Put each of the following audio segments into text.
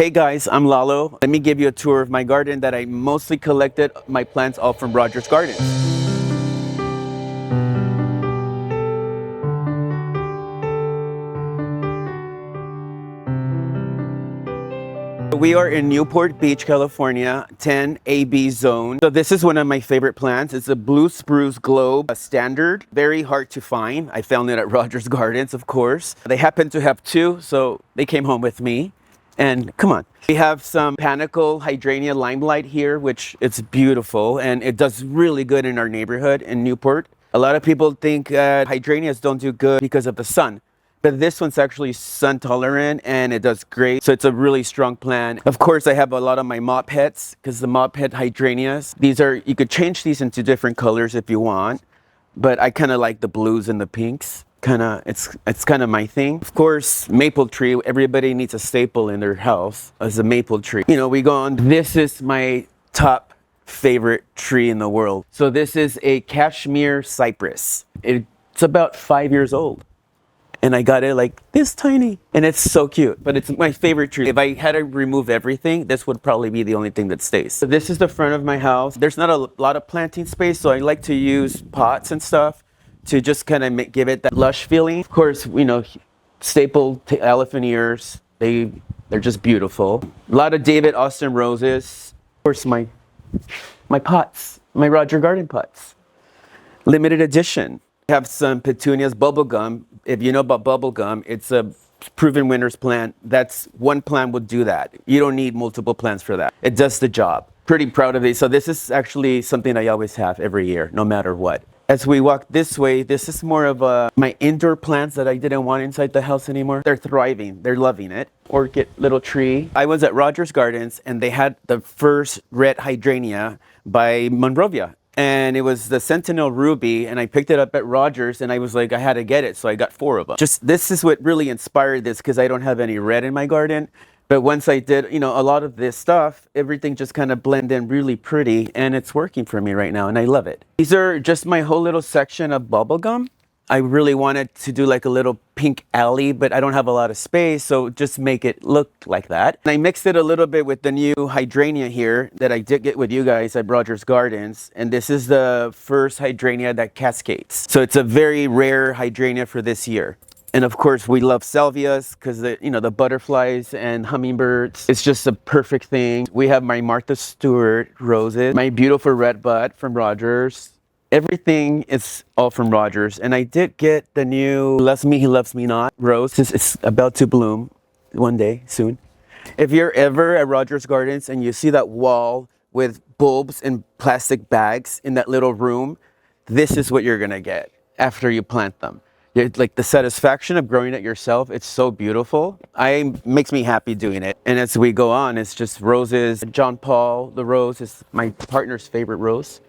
Hey guys, I'm Lalo. Let me give you a tour of my garden that I mostly collected my plants all from Rogers Gardens. We are in Newport Beach, California, 10AB Zone. So this is one of my favorite plants. It's a blue spruce globe, a standard, very hard to find. I found it at Rogers Gardens, of course. They happen to have two, so they came home with me. And come on. We have some panicle hydrangea limelight here, which it's beautiful and it does really good in our neighborhood in Newport. A lot of people think hydrangeas don't do good because of the sun. But this one's actually sun tolerant and it does great. So it's a really strong plant. Of course, I have a lot of my mop heads because the mop head hydrangeas, you could change these into different colors if you want. But I kind of like the blues and the pinks. It's kind of my thing. Of course, maple tree, everybody needs a staple in their house as a maple tree. You know, we go on, this is my top favorite tree in the world. So this is a cashmere cypress. It's about 5 years old. And I got it like this tiny and it's so cute, but it's my favorite tree. If I had to remove everything, this would probably be the only thing that stays. So this is the front of my house. There's not a lot of planting space, so I like to use pots and stuff to just kind of give it that lush feeling. Of course, you know, staple elephant ears, they're just beautiful. A lot of David Austin roses. Of course, my pots, my Roger Garden pots. Limited edition. I have some petunias, bubblegum. If you know about bubblegum, it's a proven winner's plant. That's one plant would do that. You don't need multiple plants for that. It does the job. Pretty proud of it. So this is actually something I always have every year, no matter what. As we walk this way, this is more of my indoor plants that I didn't want inside the house anymore. They're thriving. They're loving it. Orchid little tree. I was at Rogers Gardens and they had the first red hydrangea by Monrovia. And it was the Sentinel Ruby, and I picked it up at Rogers, and I was like, I had to get it, so I got 4 of them. Just this is what really inspired this, because I don't have any red in my garden. But once I did, you know, a lot of this stuff, everything just kind of blended in really pretty, and it's working for me right now, and I love it. These are just my whole little section of bubblegum. I really wanted to do like a little pink alley, but I don't have a lot of space, so just make it look like that. And I mixed it a little bit with the new hydrangea here that I did get with you guys at Rogers Gardens. And this is the first hydrangea that cascades. So it's a very rare hydrangea for this year. And of course, we love salvias because the butterflies and hummingbirds. It's just a perfect thing. We have my Martha Stewart roses, my beautiful red bud from Rogers. Everything is all from Rogers. And I did get the new Loves Me, He Loves Me Not rose. It's about to bloom one day soon. If you're ever at Rogers Gardens and you see that wall with bulbs in plastic bags in that little room, this is what you're gonna get after you plant them. Like the satisfaction of growing it yourself, it's so beautiful. Makes me happy doing it. And as we go on, it's just roses. John Paul, the rose is my partner's favorite rose.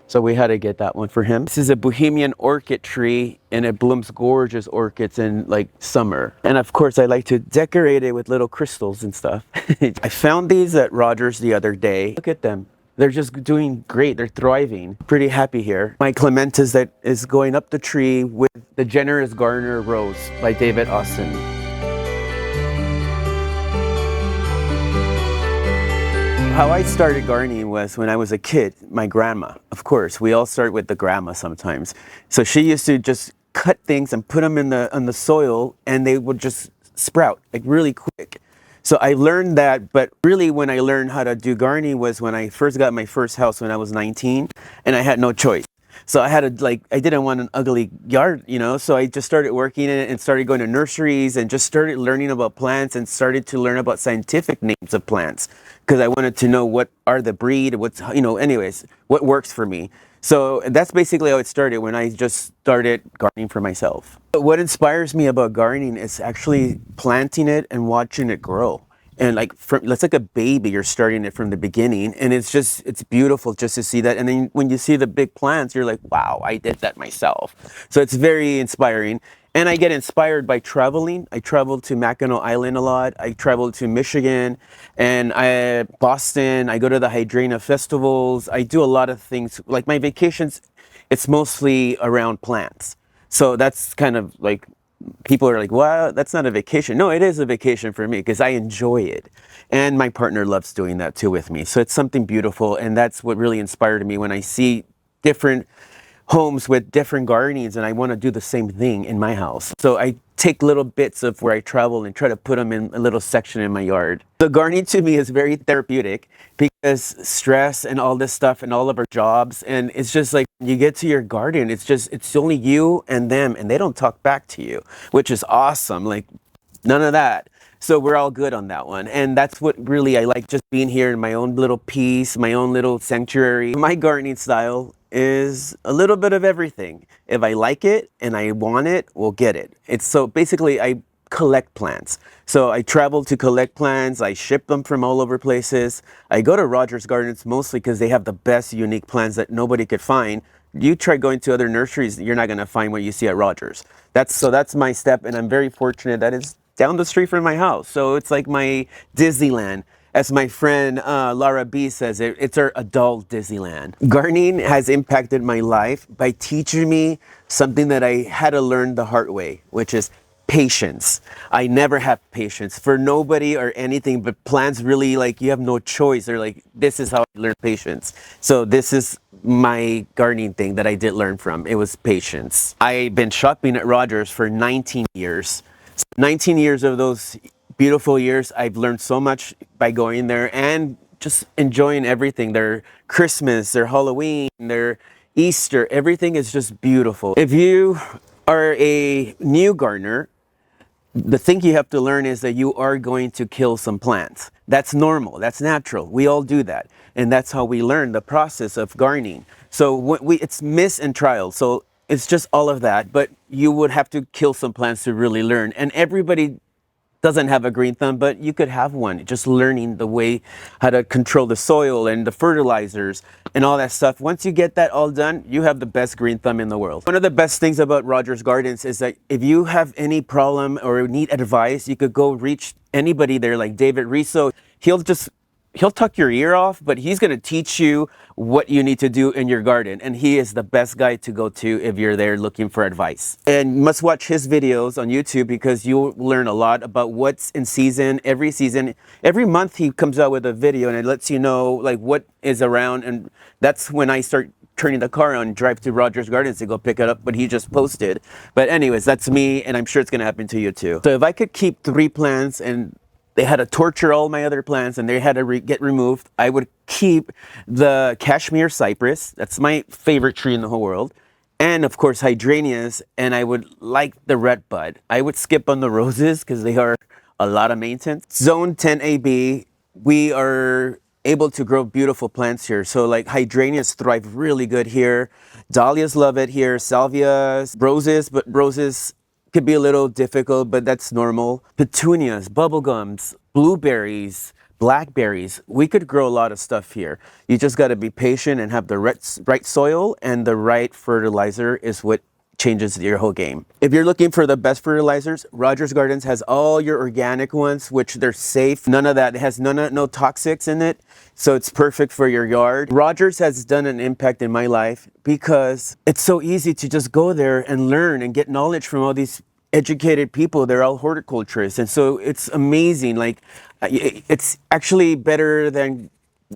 So we had to get that one for him. This is a Bohemian orchid tree and it blooms gorgeous orchids in like summer. And of course I like to decorate it with little crystals and stuff. I found these at Rogers the other day. Look at them. They're just doing great. They're thriving. Pretty happy here. My clematis that is going up the tree with the Generous Gardener Rose by David Austin. How I started gardening was when I was a kid, my grandma. Of course, we all start with the grandma sometimes. So she used to just cut things and put them in the soil and they would just sprout like really quick. So I learned that, but really when I learned how to do gardening was when I first got my first house when I was 19 and I had no choice. So I had to I didn't want an ugly yard, you know, so I just started working in it and started going to nurseries and just started learning about plants and started to learn about scientific names of plants because I wanted to know what are the breed, anyways, what works for me. So that's basically how it started when I just started gardening for myself. But what inspires me about gardening is actually planting it and watching it grow. And it's like a baby, you're starting it from the beginning. And it's beautiful just to see that. And then when you see the big plants, you're like, wow, I did that myself. So it's very inspiring. And I get inspired by traveling. I travel to Mackinac Island a lot. I travel to Michigan and Boston. I go to the hydrangea festivals. I do a lot of things. Like my vacations, it's mostly around plants. So that's kind of like people are like, well, that's not a vacation. No, it is a vacation for me because I enjoy it. And my partner loves doing that too with me. So it's something beautiful. And that's what really inspired me when I see different homes with different gardenings, and I want to do the same thing in my house. So I take little bits of where I travel and try to put them in a little section in my yard. So gardening to me is very therapeutic because stress and all this stuff and all of our jobs, and it's just like you get to your garden, it's only you and them, and they don't talk back to you, which is awesome. Like none of that. So we're all good on that one. And that's what really I like, just being here in my own little piece, my own little sanctuary. My gardening style is a little bit of everything. If I like it and I want it, we'll get it. It's so basically I collect plants. So I travel to collect plants. I ship them from all over places. I go to Rogers Gardens mostly because they have the best unique plants that nobody could find. You try going to other nurseries, you're not going to find what you see at Rogers. That's my step, and I'm very fortunate that it's down the street from my house. So it's like my Disneyland. As my friend Laura B says, it's our adult Disneyland. Gardening has impacted my life by teaching me something that I had to learn the hard way, which is patience. I never have patience for nobody or anything, but plants really, like, you have no choice. They're like, this is how I learn patience. So this is my gardening thing that I did learn from. It was patience. I've been shopping at Rogers for 19 years. 19 years of those beautiful years, I've learned so much by going there and just enjoying everything. Their Christmas, their Halloween, their Easter, everything is just beautiful. If you are a new gardener, the thing you have to learn is that you are going to kill some plants. That's normal, that's natural. We all do that. And that's how we learn the process of gardening. So it's miss and trial. So it's just all of that, but you would have to kill some plants to really learn. And everybody doesn't have a green thumb, but you could have one. Just learning the way how to control the soil and the fertilizers and all that stuff. Once you get that all done, you have the best green thumb in the world. One of the best things about Rogers Gardens is that if you have any problem or need advice, you could go reach anybody there, like David Riso. He'll tuck your ear off, but he's going to teach you what you need to do in your garden. And he is the best guy to go to if you're there looking for advice. And you must watch his videos on YouTube because you'll learn a lot about what's in season. Every month he comes out with a video and it lets you know like what is around. And that's when I start turning the car on, drive to Rogers Gardens to go pick it up, but he just posted. But anyways, that's me, and I'm sure it's going to happen to you too. So if I could keep 3 plants and they had to torture all my other plants and they had to get removed, I would keep the Kashmir cypress. That's my favorite tree in the whole world. And of course, hydrangeas. And I would like the red bud. I would skip on the roses because they are a lot of maintenance. Zone 10AB, we are able to grow beautiful plants here. So like hydrangeas thrive really good here. Dahlias love it here. Salvias, roses, but roses could be a little difficult, but that's normal. Petunias, bubblegums, blueberries, blackberries. We could grow a lot of stuff here. You just got to be patient and have the right soil, and the right fertilizer is what changes your whole game. If you're looking for the best fertilizers, Rogers Gardens has all your organic ones, which they're safe. None of that. It has no toxics in it. So it's perfect for your yard. Rogers has done an impact in my life because it's so easy to just go there and learn and get knowledge from all these educated people. They're all horticulturists. And so it's amazing. Like, it's actually better than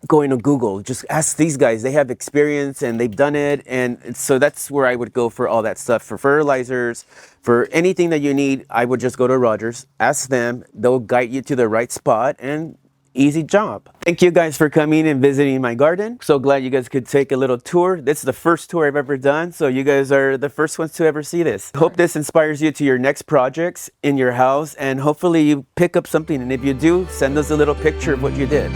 going to Google. Just ask these guys. They have experience and they've done it. And so that's where I would go for all that stuff. For fertilizers, for anything that you need, I would just go to Rogers, ask them. They'll guide you to the right spot, and easy job. Thank you guys for coming and visiting my garden. So glad you guys could take a little tour. This is the first tour I've ever done, so you guys are the first ones to ever see this. Hope this inspires you to your next projects in your house, and hopefully you pick up something. And if you do, send us a little picture of what you did.